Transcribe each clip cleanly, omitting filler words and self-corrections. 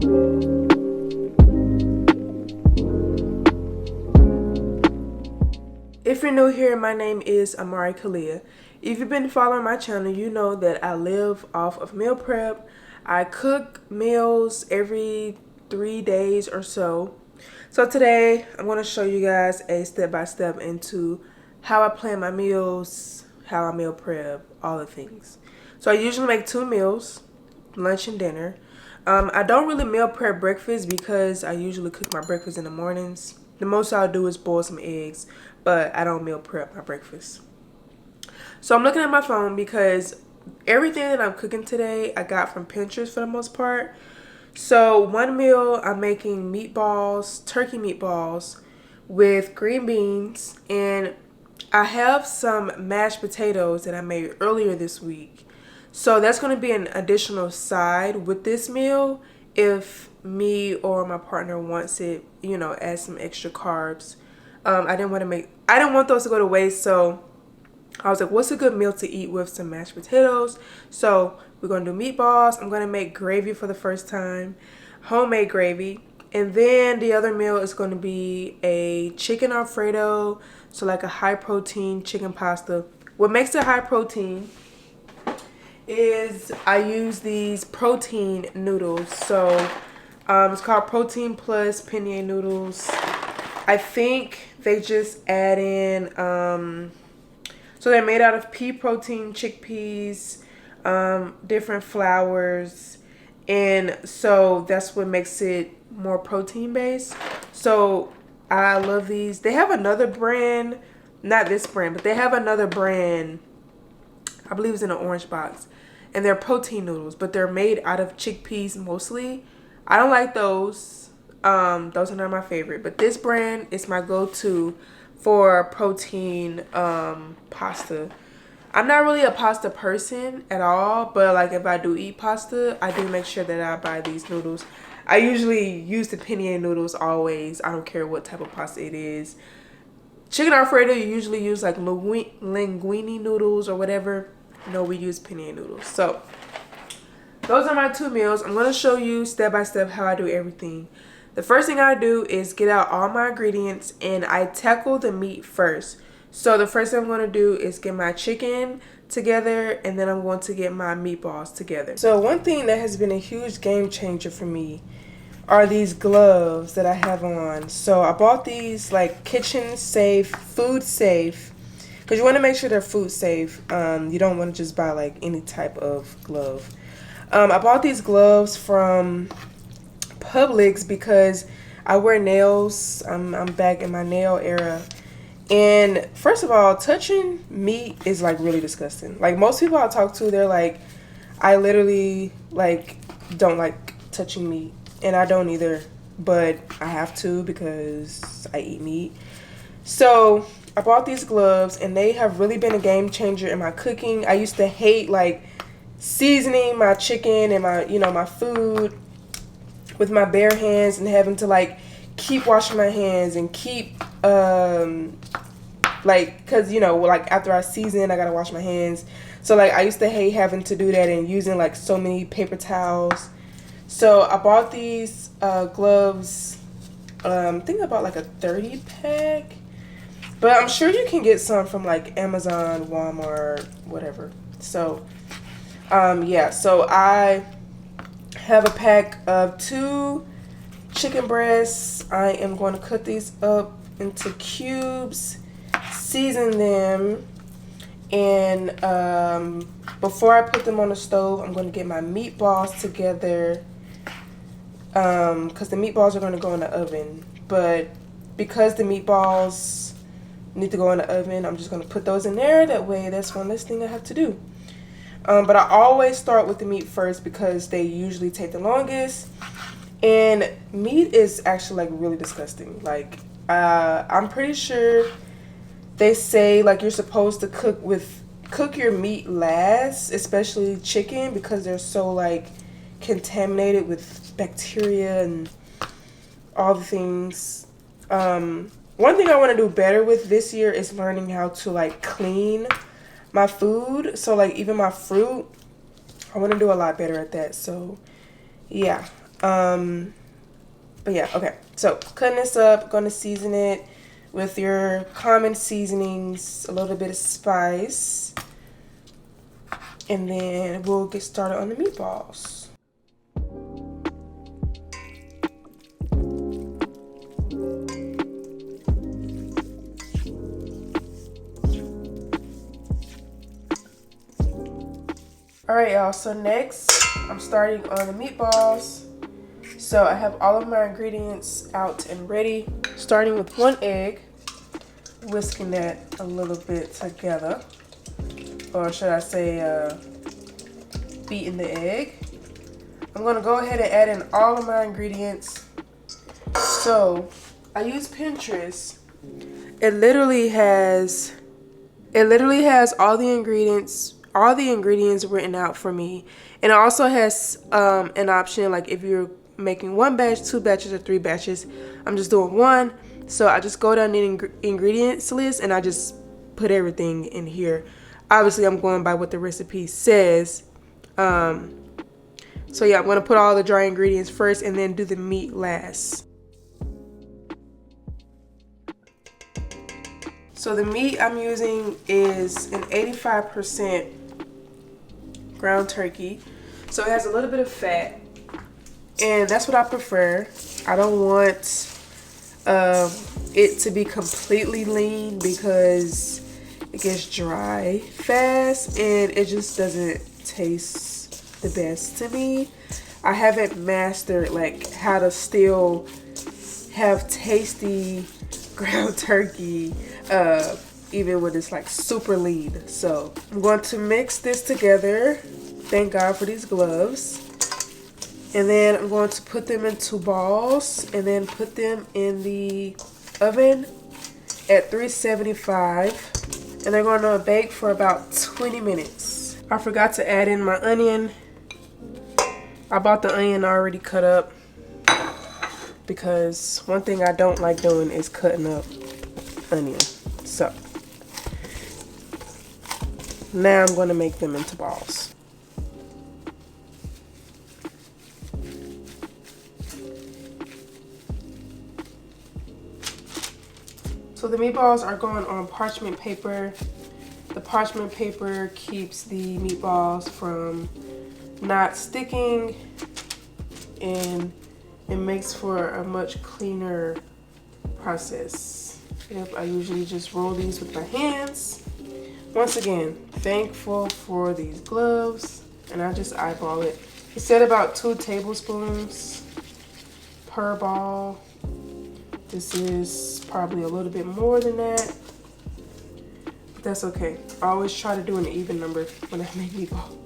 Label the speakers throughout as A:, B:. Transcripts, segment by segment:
A: If you're new here, my name is Amari Kalia. If you've been following my channel, you know that I live off of meal prep. I cook meals every 3 days or so. So today, I'm going to show you guys a step-by-step into how I plan my meals, how I meal prep, all the things. So I usually make 2 meals, lunch and dinner. I don't really meal prep breakfast because I usually cook my breakfast in the mornings. The most I'll do is boil some eggs, but I don't meal prep my breakfast. So I'm looking at my phone because everything that I'm cooking today I got from Pinterest for the most part. So one meal I'm making meatballs, turkey meatballs with green beans, and I have some mashed potatoes that I made earlier this week. So that's going to be an additional side with this meal if me or my partner wants it, you know, add some extra carbs. I didn't want those to go to waste, so I was like, what's a good meal to eat with some mashed potatoes? So we're going to do meatballs. I'm going to make gravy for the first time, homemade gravy. And then the other meal is going to be a chicken Alfredo, so like a high protein chicken pasta. What makes it high protein is I use these protein noodles. So it's called Protein Plus Penne noodles. I think they just add in, so they're made out of pea protein, chickpeas, different flours, and so that's what makes it more protein based. So I love these. They have another brand, not this brand, but they have another brand, I believe it's in an orange box, and they're protein noodles, but they're made out of chickpeas mostly. I don't like those. Those are not my favorite, but this brand is my go-to for protein pasta. I'm not really a pasta person at all, but like if I do eat pasta, I do make sure that I buy these noodles. I usually use the penne noodles always. I don't care what type of pasta it is. Chicken Alfredo, you usually use like linguine noodles or whatever. No, we use penne noodles. So those are my 2 meals. I'm going to show you step by step how I do everything. The first thing I do is get out all my ingredients, and I tackle the meat first. So the first thing I'm going to do is get my chicken together, and then I'm going to get my meatballs together. So one thing that has been a huge game changer for me are these gloves that I have on. So I bought these like kitchen safe, food safe, because you want to make sure they're food safe. You don't want to just buy like any type of glove. I bought these gloves from Publix because I wear nails. I'm back in my nail era. And first of all, touching meat is like really disgusting. Like most people I talk to, they're like, I literally like don't like touching meat, and I don't either, but I have to because I eat meat. So I bought these gloves, and they have really been a game changer in my cooking. I used to hate like seasoning my chicken and my food with my bare hands and having to like keep washing my hands and keep like, cause like after I season I gotta wash my hands. So like I used to hate having to do that and using like so many paper towels. So I bought these gloves. I think I bought like a 30 pack, but I'm sure you can get some from like Amazon, Walmart, whatever. So yeah, so I have a pack of 2 chicken breasts. I am going to cut these up into cubes, season them, and before I put them on the stove, I'm going to get my meatballs together because the meatballs are going to go in the oven. But because the meatballs need to go in the oven, I'm just going to put those in there. That way, that's one less thing I have to do. But I always start with the meat first because they usually take the longest. And meat is actually like really disgusting. Like I'm pretty sure they say like you're supposed to cook your meat last, especially chicken, because they're so like contaminated with bacteria and all the things. One thing I want to do better with this year is learning how to like clean my food. So like even my fruit, I want to do a lot better at that. So yeah, But yeah, okay. So cutting this up, gonna season it with your common seasonings, a little bit of spice, and then we'll get started on the meatballs. Alright y'all, so next I'm starting on the meatballs. So I have all of my ingredients out and ready. Starting with 1 egg, whisking that a little bit together. Or should I say beating the egg. I'm going to go ahead and add in all of my ingredients. So I use Pinterest. It literally has all the ingredients written out for me, and it also has an option like if you're making 1 batch, 2 batches, or 3 batches. I'm just doing 1, so I just go down the ingredients list and I just put everything in here. Obviously I'm going by what the recipe says. So yeah, I'm gonna put all the dry ingredients first and then do the meat last. So the meat I'm using is an 85% ground turkey. So it has a little bit of fat, and that's what I prefer. I don't want it to be completely lean because it gets dry fast and it just doesn't taste the best to me. I haven't mastered like how to still have tasty ground turkey even when it's like super lean. So I'm going to mix this together. Thank God for these gloves. And then I'm going to put them into balls and then put them in the oven at 375, and they're going to bake for about 20 minutes. I forgot to add in my onion. I bought the onion already cut up because one thing I don't like doing is cutting up onion. So now I'm going to make them into balls. So the meatballs are going on parchment paper. The parchment paper keeps the meatballs from not sticking, and it makes for a much cleaner process. Yep, I usually just roll these with my hands. Once again, thankful for these gloves, and I just eyeball it. It said about 2 tablespoons per ball. This is probably a little bit more than that, but that's okay. I always try to do an even number when I make meatballs.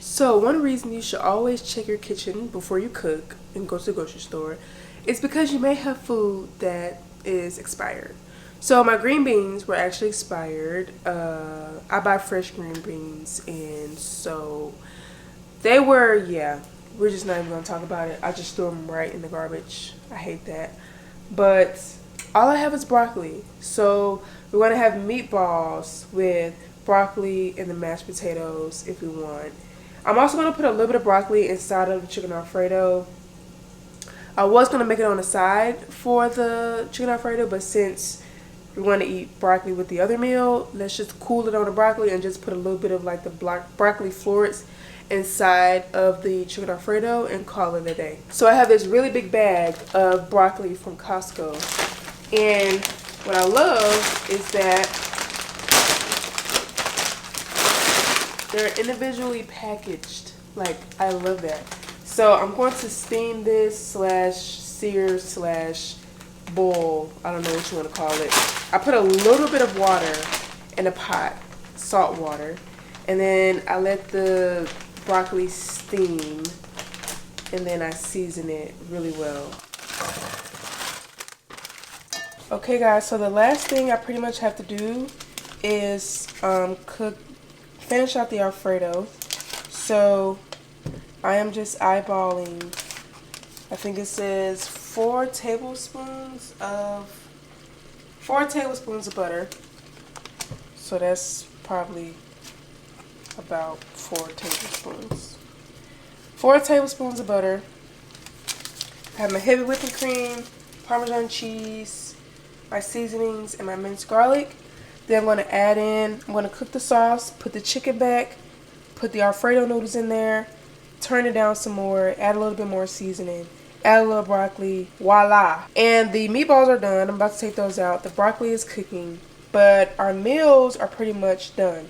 A: So one reason you should always check your kitchen before you cook and go to the grocery store is because you may have food that is expired. So my green beans were actually expired. I buy fresh green beans, and so they were, yeah, we're just not even gonna talk about it. I just threw them right in the garbage. I hate that. But all I have is broccoli. So we're gonna have meatballs with broccoli and the mashed potatoes if we want. I'm also going to put a little bit of broccoli inside of the chicken Alfredo. I was going to make it on the side for the chicken Alfredo, but since we want to eat broccoli with the other meal, let's just cool it on the broccoli and just put a little bit of like the broccoli florets inside of the chicken Alfredo and call it a day. So I have this really big bag of broccoli from Costco, and what I love is that they're individually packaged. Like, I love that. So I'm going to steam this slash sear slash boil. I don't know what you want to call it. I put a little bit of water in a pot, salt water, and then I let the broccoli steam, and then I season it really well. Okay guys, so the last thing I pretty much have to do is finish out the Alfredo. So I am just eyeballing. I think it says 4 tablespoons of butter. So that's probably about 4 tablespoons. 4 tablespoons of butter. I have my heavy whipping cream, Parmesan cheese, my seasonings, and my minced garlic. Then I'm going to cook the sauce, put the chicken back, put the Alfredo noodles in there, turn it down some more, add a little bit more seasoning, add a little broccoli, voila. And the meatballs are done. I'm about to take those out. The broccoli is cooking, but our meals are pretty much done.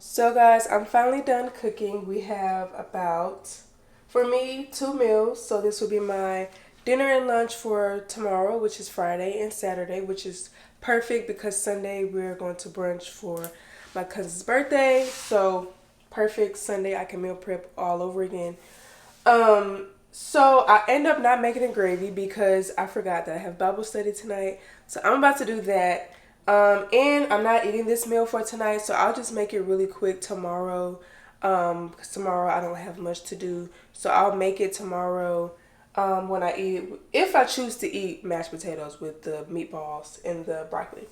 A: So guys, I'm finally done cooking. We have about, for me, 2 meals. So this will be my dinner and lunch for tomorrow, which is Friday, and Saturday, which is perfect because Sunday we're going to brunch for my cousin's birthday. So perfect. Sunday I can meal prep all over again. So I end up not making a gravy because I forgot that I have Bible study tonight. So I'm about to do that. And I'm not eating this meal for tonight, so I'll just make it really quick tomorrow. Because tomorrow I don't have much to do. So I'll make it tomorrow when I eat it, if I choose to eat mashed potatoes with the meatballs and the broccoli.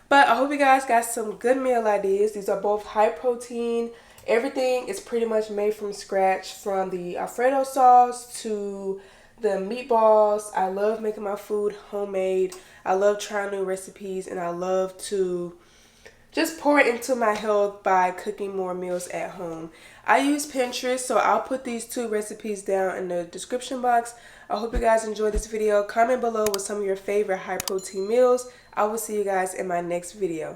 A: But I hope you guys got some good meal ideas. These are both high protein. Everything is pretty much made from scratch, from the Alfredo sauce to the meatballs. I love making my food homemade. I love trying new recipes, and I love to just pour into my health by cooking more meals at home. I use Pinterest, so I'll put these 2 recipes down in the description box. I hope you guys enjoyed this video. Comment below with some of your favorite high protein meals. I will see you guys in my next video.